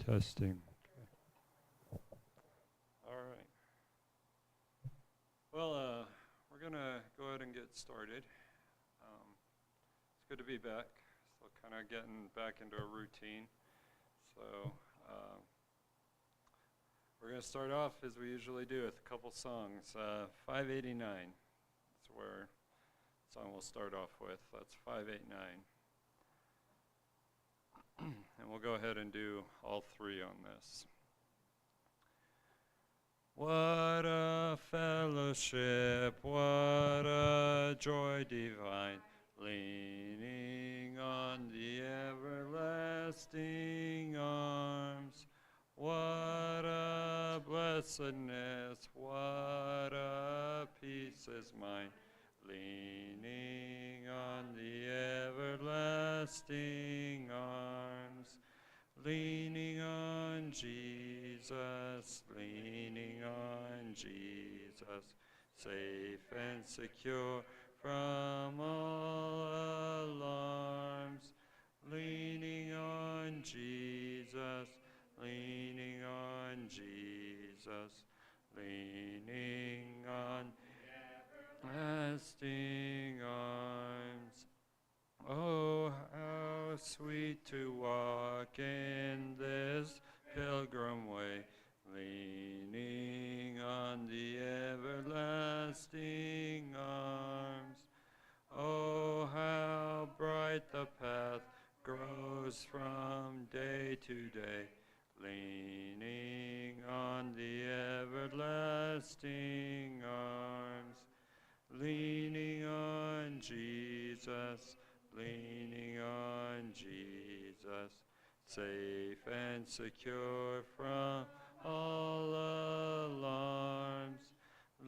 Testing. Okay. All right. Well, we're going to go ahead and get started. It's good to be back. Still kind of getting back into a routine. So we're going to start off as we usually do with a couple songs. 589. That's where the song we'll start off with. That's 589. And we'll go ahead and do all three on this. What a fellowship, what a joy divine, leaning on the everlasting arms. What a blessedness, what a peace is mine, leaning on the everlasting arms. Leaning on Jesus, leaning on Jesus, safe and secure from all alarms. Leaning on Jesus, leaning on Jesus, leaning on everlasting arms. Oh, how sweet to walk in this pilgrim way, leaning on the everlasting arms. Oh, how bright the path grows from day to day, leaning on the everlasting arms. Leaning on Jesus, leaning on Jesus, safe and secure from all alarms.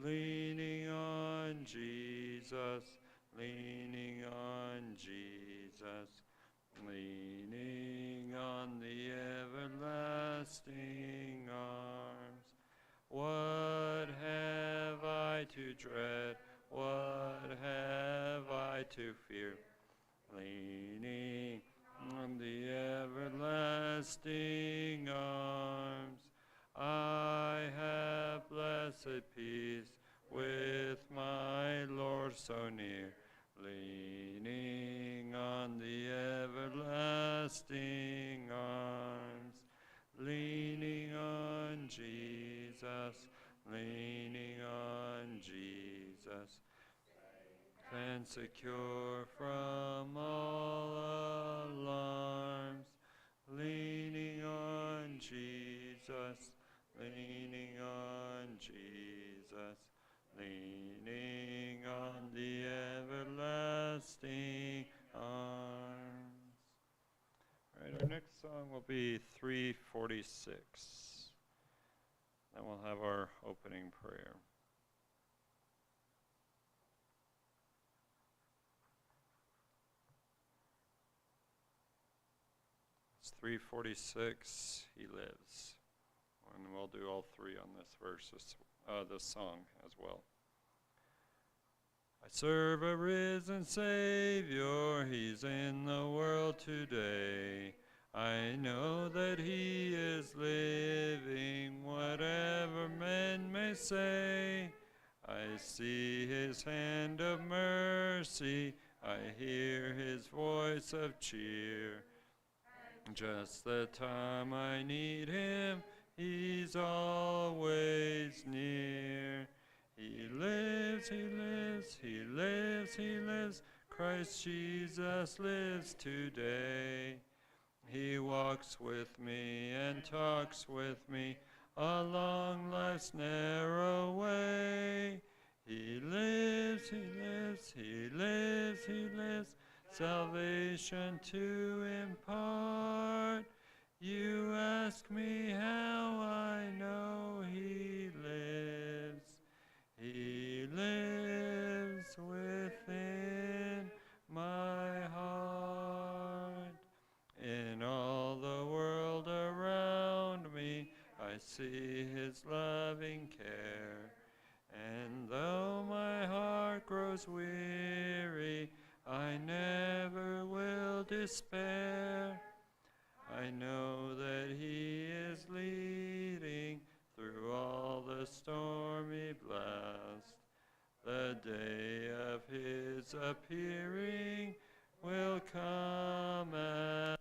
Leaning on Jesus, leaning on Jesus, leaning on the everlasting arms. What have I to dread? What have I to fear? Leaning on the everlasting arms, I have blessed peace with my Lord so near. Leaning on the everlasting arms, leaning on Jesus, leaning on Jesus, and secure from all alarms. Leaning on Jesus, leaning on Jesus, leaning on the everlasting arms. All right, our next song will be 346. Then we'll have our opening prayer. It's 346, He lives. And we'll do all three on this verse, this song as well. I serve a risen Savior, He's in the world today. I know that He is living, whatever men may say. I see His hand of mercy, I hear His voice of cheer. Just the time I need Him, He's always near. He lives, He lives, He lives, He lives. Christ Jesus lives today. He walks with me and talks with me along life's narrow way. He lives, He lives, He lives, He lives, salvation to impart. You ask me how I know He lives. He lives within my heart. In all the world around me, I see His loving care. And though my heart grows weary, I never will despair. I know that He is leading through all the stormy blast. The day of his appearing will come at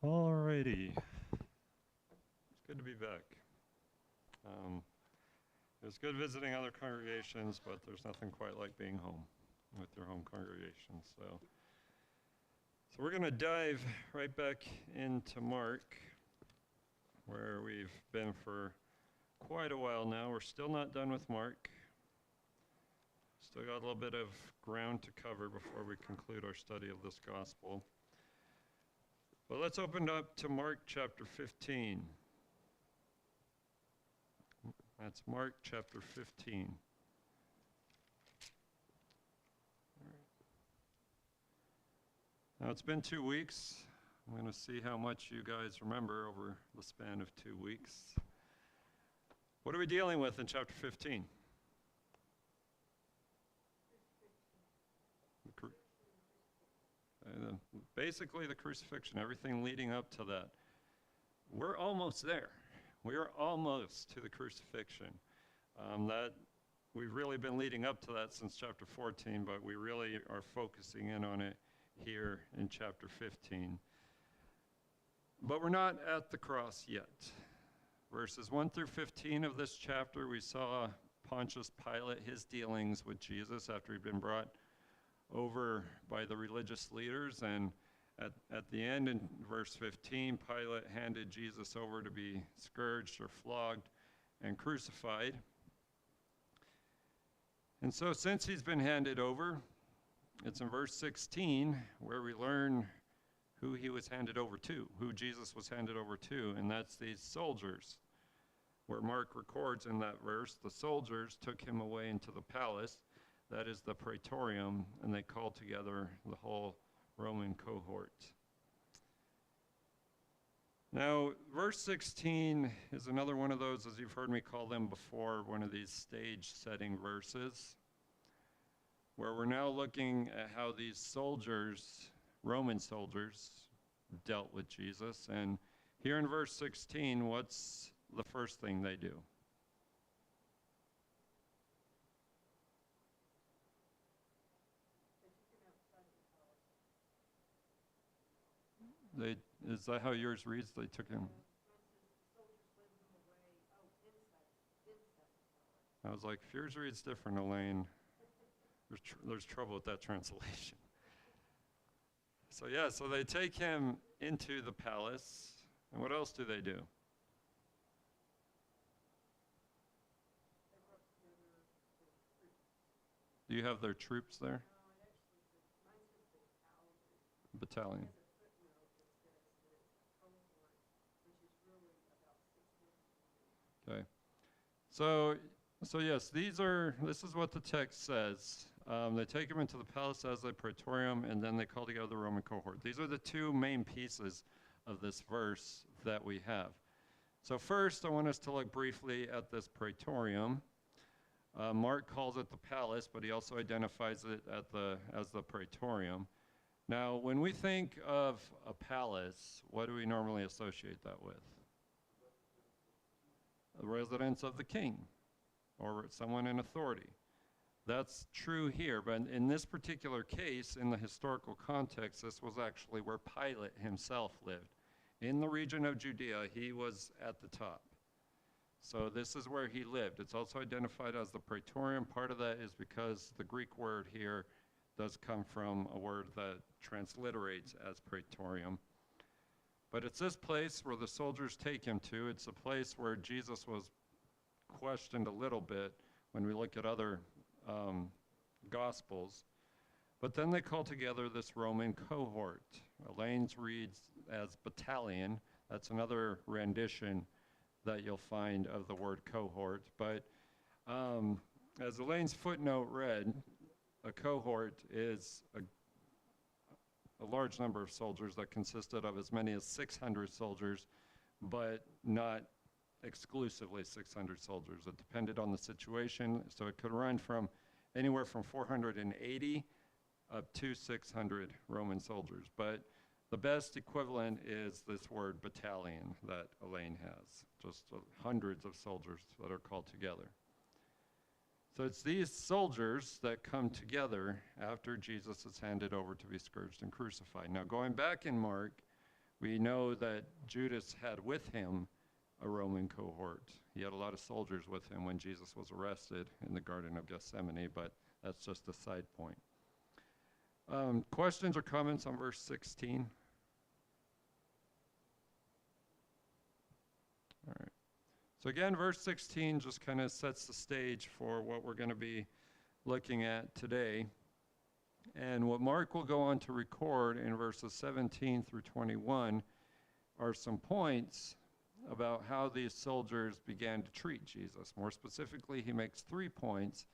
Alrighty. It's good to be back. It was good visiting other congregations, but there's nothing quite like being home with your home congregation. So we're going to dive right back into Mark, where we've been for quite a while now. We're still not done with Mark. Still got a little bit of ground to cover before we conclude our study of this gospel. But let's open up to Mark chapter 15. That's Mark chapter 15. Now it's been 2 weeks. I'm going to see how much you guys remember over the span of 2 weeks. What are we dealing with in chapter 15? Basically the crucifixion, everything leading up to that. We're almost there. We are almost to the crucifixion. That we've really been leading up to that since chapter 14, but we really are focusing in on it here in chapter 15. But we're not at the cross yet. Verses 1 through 15 of this chapter, we saw Pontius Pilate, his dealings with Jesus after he'd been brought over by the religious leaders, and at the end in verse 15, Pilate handed Jesus over to be scourged or flogged and crucified. And so since he's been handed over, it's in verse 16 where we learn who he was handed over to, who Jesus was handed over to, and that's these soldiers. Where Mark records in that verse, the soldiers took him away into the palace, that is the praetorium, and they called together the whole Roman cohort. Now, verse 16 is another one of those, as you've heard me call them before, one of these stage-setting verses, where we're now looking at how these soldiers, Roman soldiers, dealt with Jesus. And here in verse 16, what's the first thing they do? Is that how yours reads? They took him. I was like, if yours reads different, Elaine, there's trouble with that translation. So yeah, so they take him into the palace, and what else do they do? Do you have their troops there? Battalion. Okay. So yes, this is what the text says. They take him into the palace as a praetorium, and then they call together the Roman cohort. These are the two main pieces of this verse that we have. So first, I want us to look briefly at this praetorium. Mark calls it the palace, but he also identifies it as the praetorium. Now, when we think of a palace, what do we normally associate that with? The residence of the king, or someone in authority. That's true here, but in this particular case, in the historical context, this was actually where Pilate himself lived. In the region of Judea, he was at the top. So this is where he lived. It's also identified as the praetorium. Part of that is because the Greek word here does come from a word that transliterates as praetorium. But it's this place where the soldiers take him to. It's a place where Jesus was questioned a little bit when we look at other Gospels. But then they call together this Roman cohort. Elaine's reads as battalion. That's another rendition that you'll find of the word cohort. But as Elaine's footnote read, a cohort is a large number of soldiers that consisted of as many as 600 soldiers, but not exclusively 600 soldiers. It depended on the situation, so it could run from anywhere from 480 up to 600 Roman soldiers. But the best equivalent is this word battalion that Elaine has, just hundreds of soldiers that are called together. So it's these soldiers that come together after Jesus is handed over to be scourged and crucified. Now going back in Mark, We know that Judas had with him a Roman cohort. He had a lot of soldiers with him when Jesus was arrested in the Garden of Gethsemane, but that's just a side point. Questions or comments on verse 16? All right. So again, verse 16 just kind of sets the stage for what we're going to be looking at today. And what Mark will go on to record in verses 17 through 21 are some points about how these soldiers began to treat Jesus. More specifically, he makes 3 points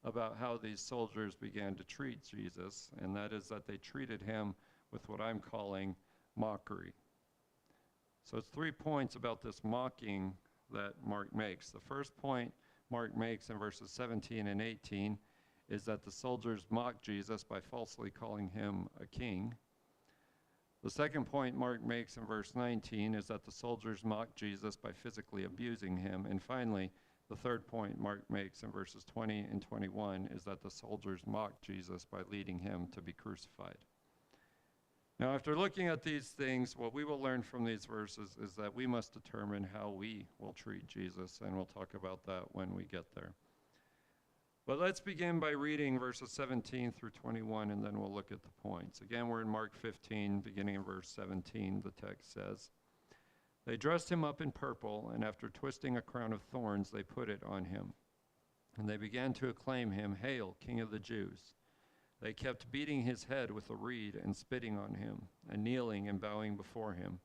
about how these soldiers began to treat Jesus, and that is that they treated him with what I'm calling mockery. So it's 3 points about this mocking that Mark makes. The first point Mark makes in verses 17 and 18 is that the soldiers mocked Jesus by falsely calling him a king. The second point Mark makes in verse 19 is that the soldiers mocked Jesus by physically abusing him. And finally, the third point Mark makes in verses 20 and 21 is that the soldiers mocked Jesus by leading him to be crucified. Now, after looking at these things, what we will learn from these verses is that we must determine how we will treat Jesus, and we'll talk about that when we get there. But let's begin by reading verses 17 through 21, and then we'll look at the points. Again, we're in Mark 15, beginning in verse 17. The text says, "They dressed him up in purple, and after twisting a crown of thorns, they put it on him. And they began to acclaim him, 'Hail, King of the Jews!' They kept beating his head with a reed and spitting on him, and kneeling and bowing before him.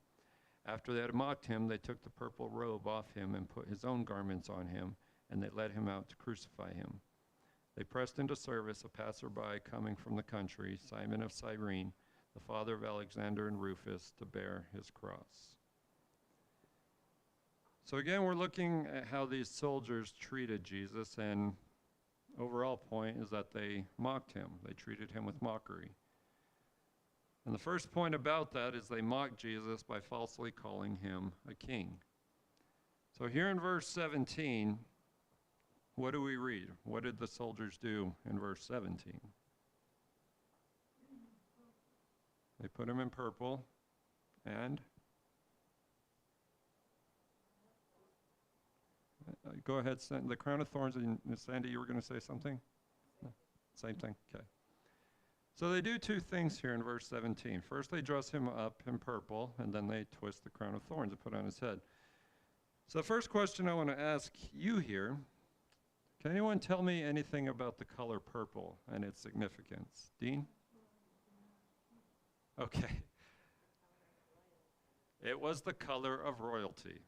After they had mocked him, they took the purple robe off him and put his own garments on him, and they led him out to crucify him. They pressed into service a passerby coming from the country, Simon of Cyrene, the father of Alexander and Rufus, to bear his cross." So again, we're looking at how these soldiers treated Jesus, and overall point is that they mocked him. They treated him with mockery. And the first point about that is they mocked Jesus by falsely calling him a king. So here in verse 17, what do we read? What did the soldiers do in verse 17? They put him in purple, and go ahead, the crown of thorns. And Sandy, you were going to say something? No? Same thing? Okay. So they do 2 things here in verse 17. First, they dress him up in purple, and then they twist the crown of thorns and put on his head. So the first question I want to ask you here, can anyone tell me anything about the color purple and its significance? Dean? Okay. It was the color of royalty.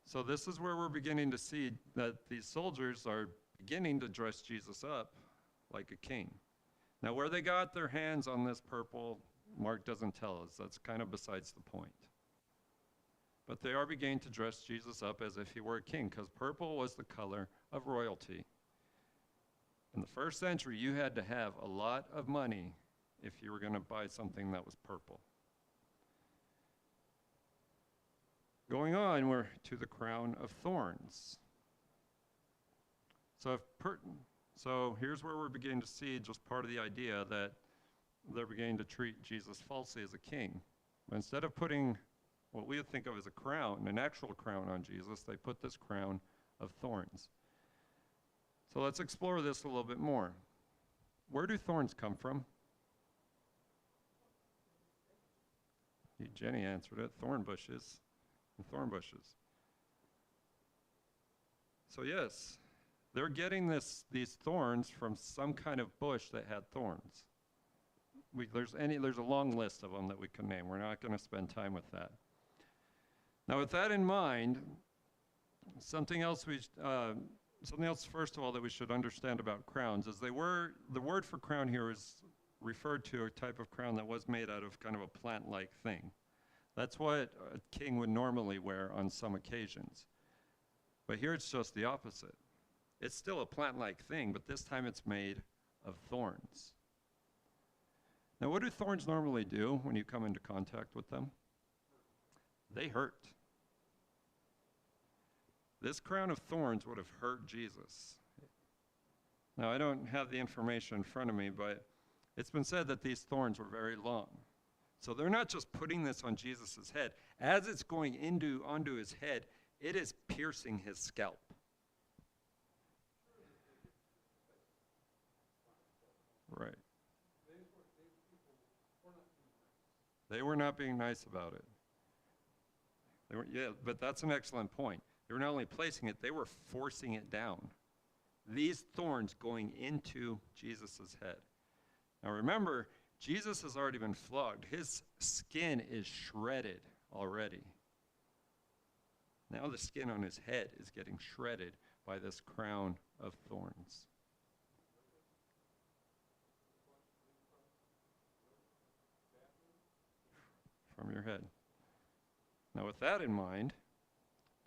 So this is where we're beginning to see that these soldiers are beginning to dress Jesus up like a king. Now, where they got their hands on this purple, Mark doesn't tell us. That's kind of besides the point. But they are beginning to dress Jesus up as if he were a king, because purple was the color of royalty. In the first century, you had to have a lot of money if you were going to buy something that was purple. Going on, we're to the crown of thorns. So here's where we're beginning to see just part of the idea that they're beginning to treat Jesus falsely as a king. But instead of putting what we would think of as a crown, an actual crown on Jesus, they put this crown of thorns. So let's explore this a little bit more. Where do thorns come from? Jenny answered it, thorn bushes. And thorn bushes. So yes, they're getting these thorns from some kind of bush that had thorns. There's a long list of them that we can name. We're not going to spend time with that. Now, with that in mind, something else first of all that we should understand about crowns is the word for crown here is referred to a type of crown that was made out of kind of a plant-like thing. That's what a king would normally wear on some occasions. But here it's just the opposite. It's still a plant-like thing, but this time it's made of thorns. Now, what do thorns normally do when you come into contact with them? They hurt. This crown of thorns would have hurt Jesus. Now, I don't have the information in front of me, but it's been said that these thorns were very long. So they're not just putting this on Jesus' head. As it's going onto his head, it is piercing his scalp. Right. They were not being nice about it. Yeah, but that's an excellent point. They were not only placing it, they were forcing it down. These thorns going into Jesus' head. Now remember, Jesus has already been flogged. His skin is shredded already. Now the skin on his head is getting shredded by this crown of thorns. From your head. Now with that in mind,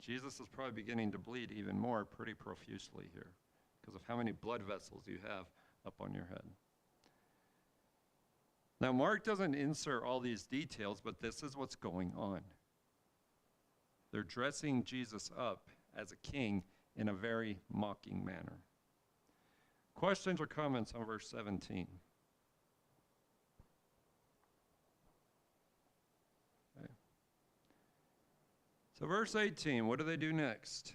Jesus is probably beginning to bleed even more pretty profusely here because of how many blood vessels you have up on your head. Now Mark doesn't insert all these details, but this is what's going on. They're dressing Jesus up as a king in a very mocking manner. Questions or comments on verse 17? Okay. So verse 18, what do they do next?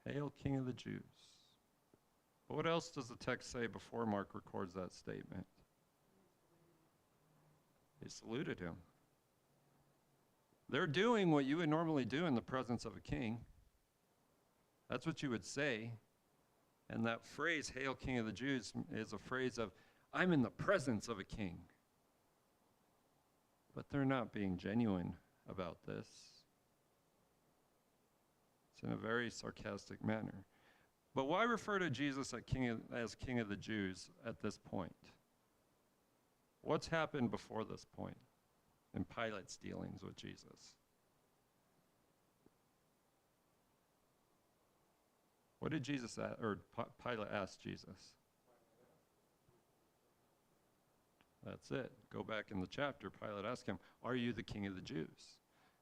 Hail, King of the Jews. But what else does the text say before Mark records that statement? They saluted him. They're doing what you would normally do in the presence of a king. That's what you would say. And that phrase, Hail, King of the Jews, is a phrase of, I'm in the presence of a king. But they're not being genuine about this. It's in a very sarcastic manner. But why refer to Jesus as King of the Jews at this point? What's happened before this point in Pilate's dealings with Jesus? What did Pilate ask Jesus? That's it. Go back in the chapter. Pilate asked him, are you the King of the Jews?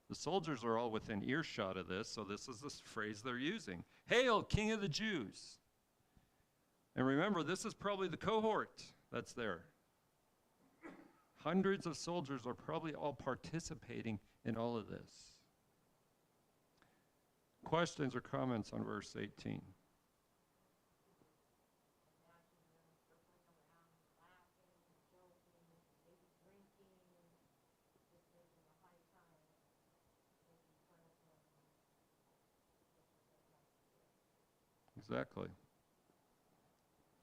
The soldiers are all within earshot of this, so this is the phrase they're using. Hail, King of the Jews. And remember, this is probably the cohort that's there. Hundreds of soldiers are probably all participating in all of this. Questions or comments on verse 18? Exactly.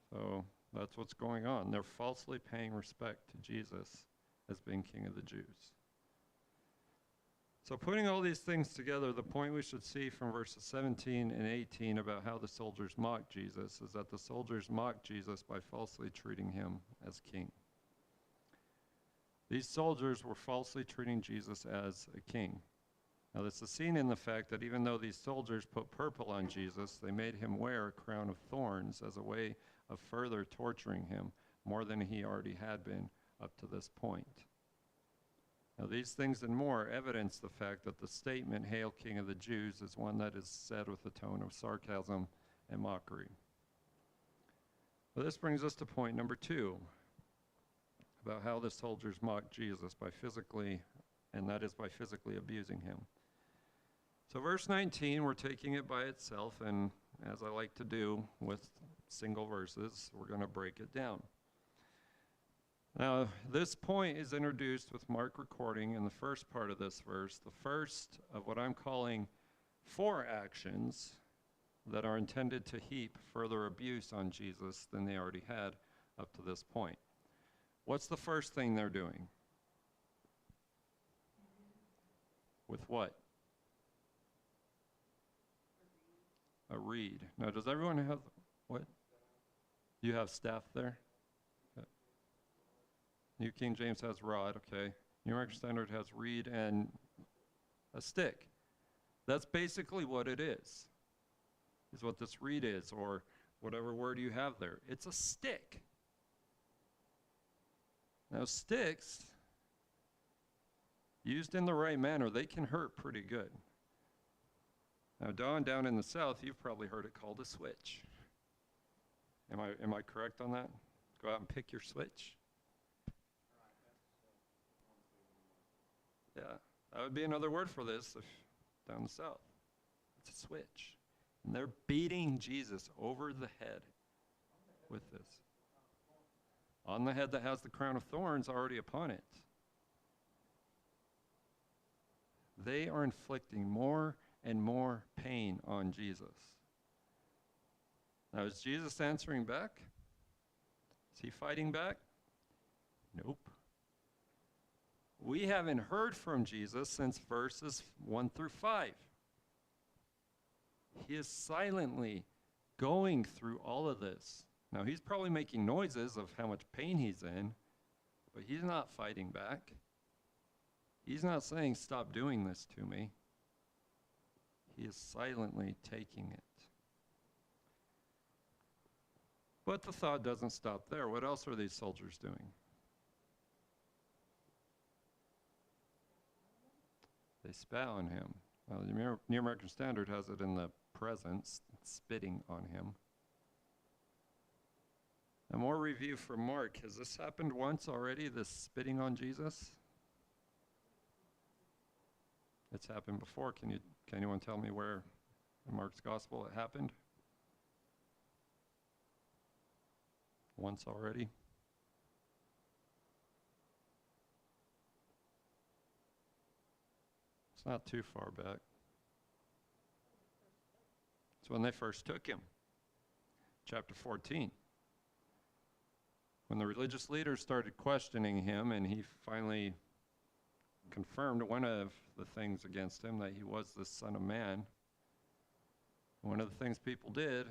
So that's what's going on. They're falsely paying respect to Jesus as being King of the Jews. So putting all these things together, the point we should see from verses 17 and 18 about how the soldiers mocked Jesus is that the soldiers mocked Jesus by falsely treating him as king. These soldiers were falsely treating Jesus as a king. Now this is seen in the fact that even though these soldiers put purple on Jesus, they made him wear a crown of thorns as a way of further torturing him more than he already had been up to this point. Now these things and more evidence the fact that the statement, Hail, King of the Jews, is one that is said with a tone of sarcasm and mockery. Well, this brings us to point number 2 about how the soldiers mocked Jesus by physically abusing him. So verse 19, we're taking it by itself, and as I like to do with single verses, we're going to break it down. Now, this point is introduced with Mark recording in the first part of this verse, the first of what I'm calling 4 actions that are intended to heap further abuse on Jesus than they already had up to this point. What's the first thing they're doing? With what? A reed. Now, does everyone have what? You have staff there? Okay. New King James has rod, okay. New American Standard has reed and a stick. That's basically what it is what this reed is, or whatever word you have there. It's a stick. Now, sticks, used in the right manner, they can hurt pretty good. Now, Don, down in the South, you've probably heard it called a switch. Am I correct on that? Go out and pick your switch. Yeah, that would be another word for this if down the south. It's a switch. And they're beating Jesus over the head with this. On the head that has the crown of thorns already upon it. They are inflicting more and more pain on Jesus. Now, is Jesus answering back? Is he fighting back? Nope. We haven't heard from Jesus since verses 1 through 5. He is silently going through all of this. Now, he's probably making noises of how much pain he's in, but he's not fighting back. He's not saying, stop doing this to me. He is silently taking it. But the thought doesn't stop there. What else are these soldiers doing? They spat on him. The New American Standard has it in the present, spitting on him. A more review from Mark. Has this happened once already, this spitting on Jesus? It's happened before. Can anyone tell me where in Mark's gospel it happened? Once already? It's not too far back. It's when they first took him. Chapter 14. When the religious leaders started questioning him and he finally confirmed one of the things against him, that he was the Son of Man. One of the things people did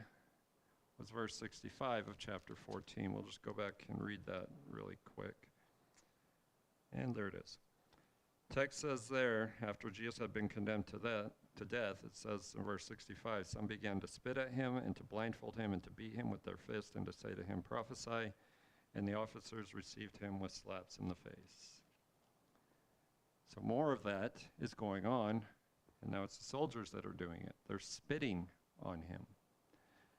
was verse 65 of chapter 14. We'll just go back and read that really quick. And there it is. Text says there, after Jesus had been condemned to death, it says in verse 65, some began to spit at him and to blindfold him and to beat him with their fists and to say to him, prophesy. And the officers received him with slaps in the face. So more of that is going on, and now it's the soldiers that are doing it. They're spitting on him.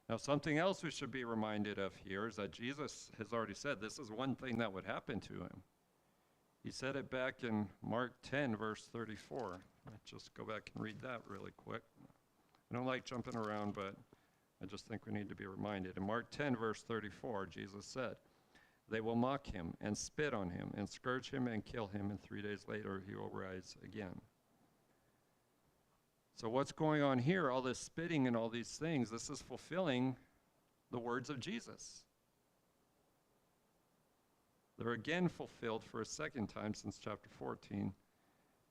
Now, something else we should be reminded of here is that Jesus has already said this is one thing that would happen to him. He said it back in Mark 10, verse 34. Let's just go back and read that really quick. I don't like jumping around, but I just think we need to be reminded. In Mark 10, verse 34, Jesus said, they will mock him and spit on him and scourge him and kill him, and 3 days later he will rise again. So what's going on here, all this spitting and all these things, this is fulfilling the words of Jesus. They're again fulfilled for a second time since chapter 14,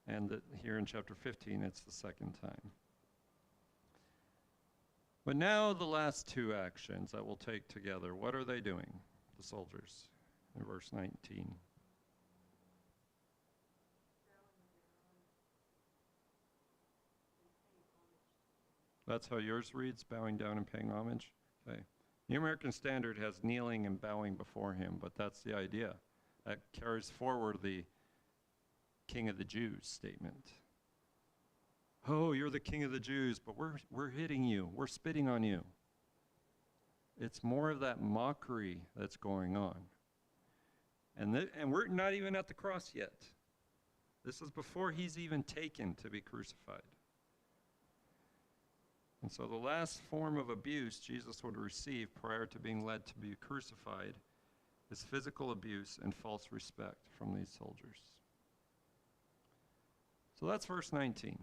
and here in chapter 15 it's the second time. But now the last two actions that we'll take together, what are they doing, the soldiers, in verse 19? That's how yours reads, bowing down and paying homage? Okay. New American Standard has kneeling and bowing before him, but that's the idea. That carries forward the King of the Jews statement. Oh, you're the King of the Jews, but we're hitting you. We're spitting on you. It's more of that mockery that's going on. And we're not even at the cross yet. This is before he's even taken to be crucified. And so the last form of abuse Jesus would receive prior to being led to be crucified is physical abuse and false respect from these soldiers. So that's verse 19.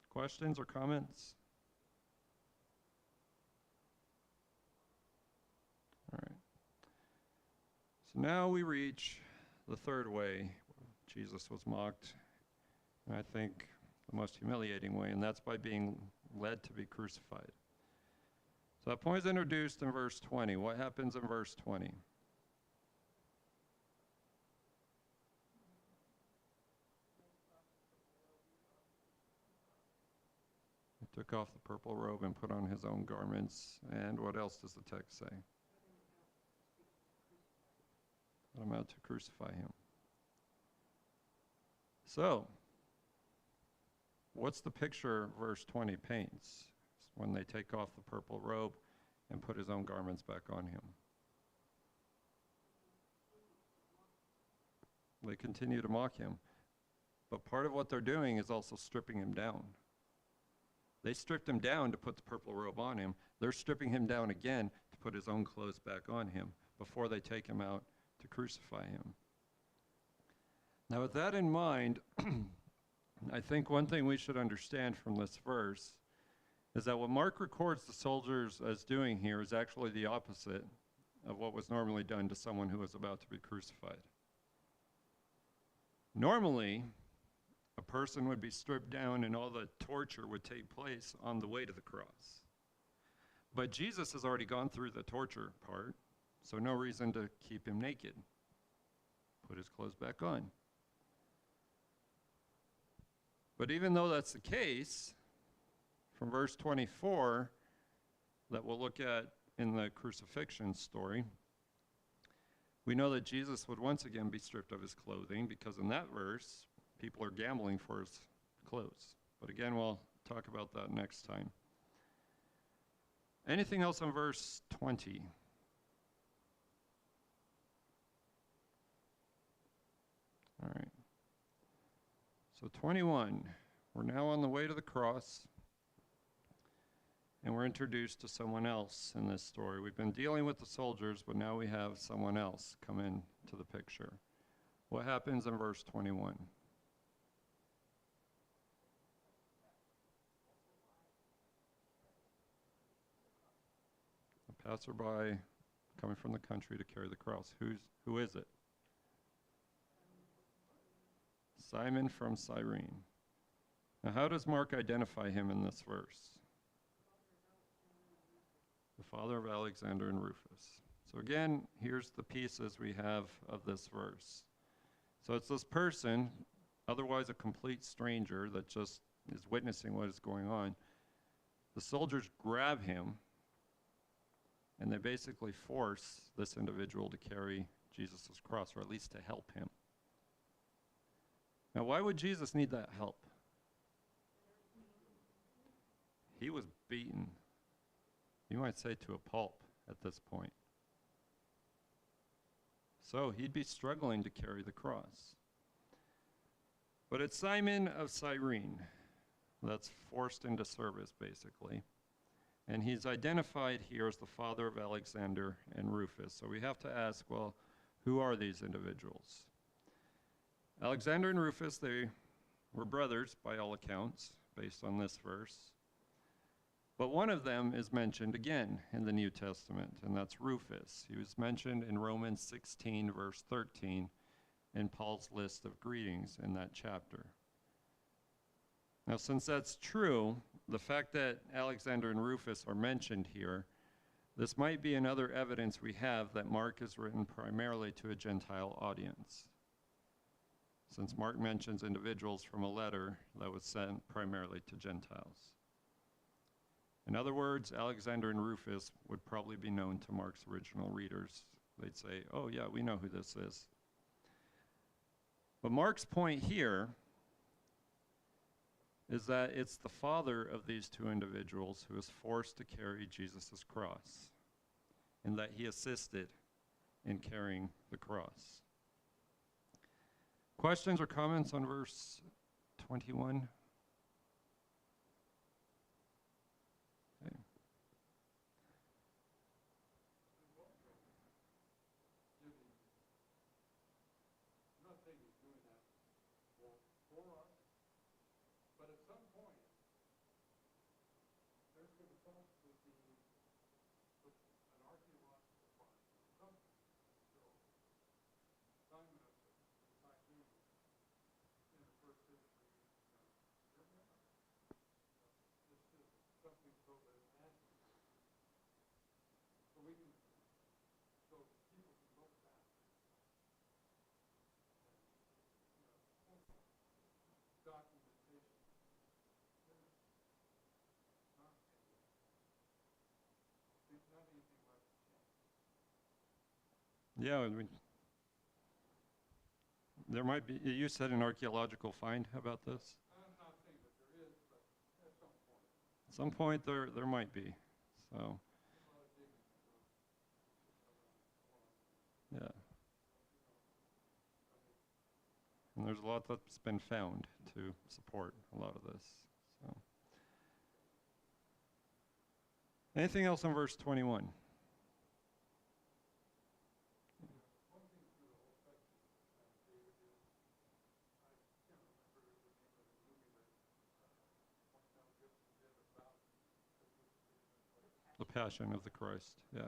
Questions or comments? All right. So now we reach the third way Jesus was mocked, and I think the most humiliating way, and that's by being led to be crucified. So that point is introduced in verse 20. What happens in verse 20? He took off the purple robe and put on his own garments. And what else does the text say? Put him out to crucify him. So, what's the picture verse 20 paints? When they take off the purple robe and put his own garments back on him. They continue to mock him. But part of what they're doing is also stripping him down. They stripped him down to put the purple robe on him. They're stripping him down again to put his own clothes back on him before they take him out to crucify him. Now, with that in mind, I think one thing we should understand from this verse is that what Mark records the soldiers as doing here is actually the opposite of what was normally done to someone who was about to be crucified. Normally, a person would be stripped down and all the torture would take place on the way to the cross. But Jesus has already gone through the torture part, so no reason to keep him naked. Put his clothes back on. But even though that's the case, from verse 24 that we'll look at in the crucifixion story, we know that Jesus would once again be stripped of his clothing, because in that verse, people are gambling for his clothes. But again, we'll talk about that next time. Anything else on verse 20? All right. So 21, we're now on the way to the cross, and we're introduced to someone else in this story. We've been dealing with the soldiers, but now we have someone else come into the picture. What happens in verse 21? A passerby coming from the country to carry the cross. Who is it? Simon from Cyrene. Now, how does Mark identify him in this verse? The father of Alexander and Rufus. So again, here's the pieces we have of this verse. So it's this person, otherwise a complete stranger that just is witnessing what is going on. The soldiers grab him, and they basically force this individual to carry Jesus' cross, or at least to help him. Now, why would Jesus need that help? He was beaten, you might say, to a pulp at this point. So he'd be struggling to carry the cross. But it's Simon of Cyrene that's forced into service, basically. And he's identified here as the father of Alexander and Rufus. So we have to ask, well, who are these individuals? Alexander and Rufus, they were brothers by all accounts, based on this verse. But one of them is mentioned again in the New Testament, and that's Rufus. He was mentioned in Romans 16, verse 13, in Paul's list of greetings in that chapter. Now, since that's true, the fact that Alexander and Rufus are mentioned here, this might be another evidence we have that Mark is written primarily to a Gentile audience, since Mark mentions individuals from a letter that was sent primarily to Gentiles. In other words, Alexander and Rufus would probably be known to Mark's original readers. They'd say, oh yeah, we know who this is. But Mark's point here is that it's the father of these two individuals who is forced to carry Jesus' cross, and that he assisted in carrying the cross. Questions or comments on verse 21? Okay. Yeah, I mean, there might be, you said an archaeological find about this? I'm not saying that there is, but at some point. At some point there might be. So, And there's a lot that's been found to support a lot of this. So, anything else on verse 21? The passion of the Christ, yeah.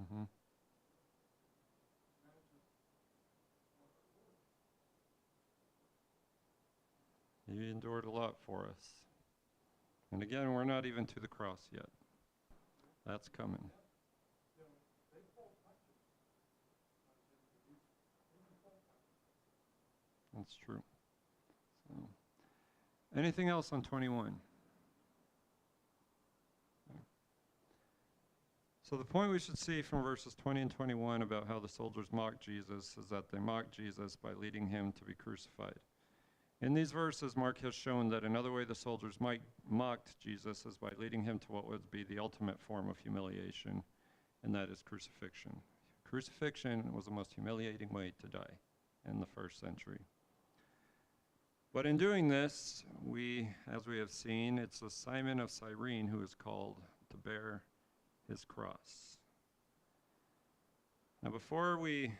Mm-hmm. He endured a lot for us. And again, we're not even to the cross yet. That's coming. That's true. So, anything else on 21? So the point we should see from verses 20 and 21 about how the soldiers mocked Jesus is that they mocked Jesus by leading him to be crucified. In these verses, Mark has shown that another way the soldiers mocked Jesus is by leading him to what would be the ultimate form of humiliation, and that is crucifixion. Crucifixion was the most humiliating way to die in the first century. But in doing this, as we have seen, it's the Simon of Cyrene who is called to bear his cross. Now, before we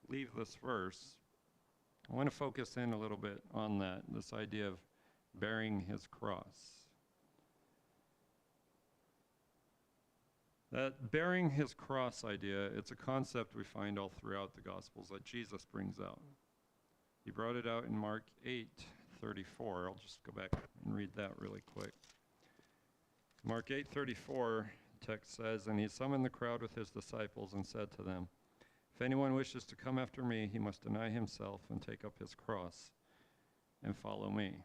leave this verse, I want to focus in a little bit on this idea of bearing his cross. That bearing his cross idea, it's a concept we find all throughout the Gospels that Jesus brings out. He brought it out in Mark 8:34. I'll just go back and read that really quick. Mark 8:34, text says, "And he summoned the crowd with his disciples and said to them, 'If anyone wishes to come after me, he must deny himself and take up his cross and follow me.'"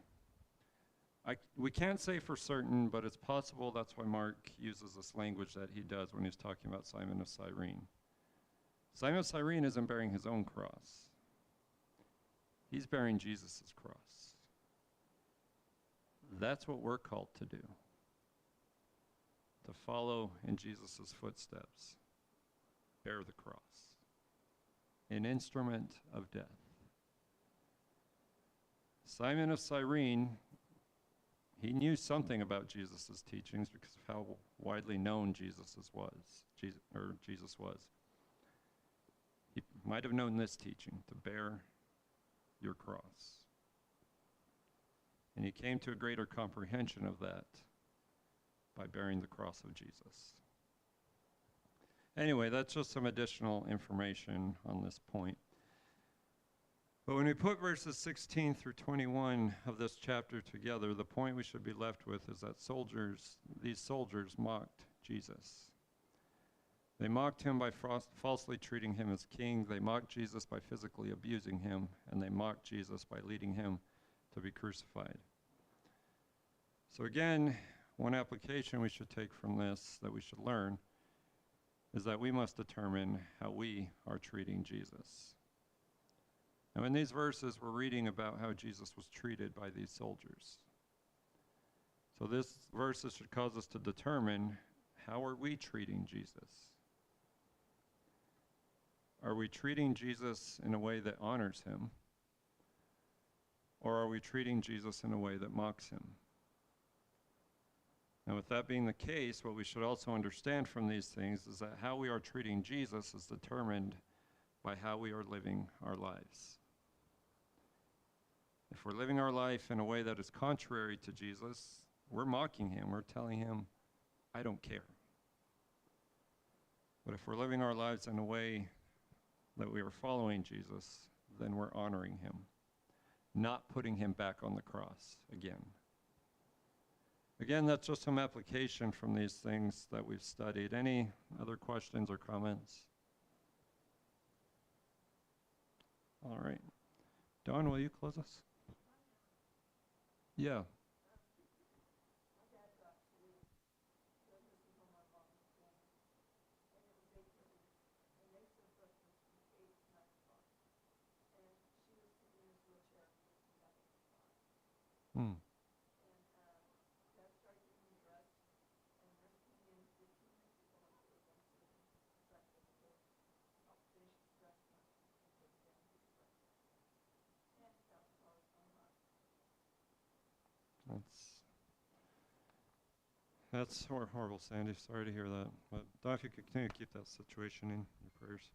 We can't say for certain, but it's possible that's why Mark uses this language that he does when he's talking about Simon of Cyrene. Simon of Cyrene isn't bearing his own cross. He's bearing Jesus' cross. That's what we're called to do. To follow in Jesus' footsteps. Bear the cross. An instrument of death. Simon of Cyrene, he knew something about Jesus' teachings because of how widely known Jesus was. He might have known this teaching, to bear your cross. And he came to a greater comprehension of that by bearing the cross of Jesus. Anyway, that's just some additional information on this point. But when we put verses 16 through 21 of this chapter together, the point we should be left with is that these soldiers mocked Jesus. They mocked him by falsely treating him as king. They mocked Jesus by physically abusing him. And they mocked Jesus by leading him to be crucified. So again, one application we should take from this, that we should learn, is that we must determine how we are treating Jesus. Now in these verses, we're reading about how Jesus was treated by these soldiers. So this verses should cause us to determine, how are we treating Jesus? Are we treating Jesus in a way that honors him? Or are we treating Jesus in a way that mocks him? Now, with that being the case, what we should also understand from these things is that how we are treating Jesus is determined by how we are living our lives. If we're living our life in a way that is contrary to Jesus, we're mocking him. We're telling him, I don't care. But if we're living our lives in a way that we are following Jesus, then we're honoring him, not putting him back on the cross again. Again, that's just some application from these things that we've studied. Any other questions or comments? All right. Dawn, will you close us? Yeah. Hmm. That's horrible, Sandy. Sorry to hear that. But Doc, if you could continue to keep that situation in your prayers.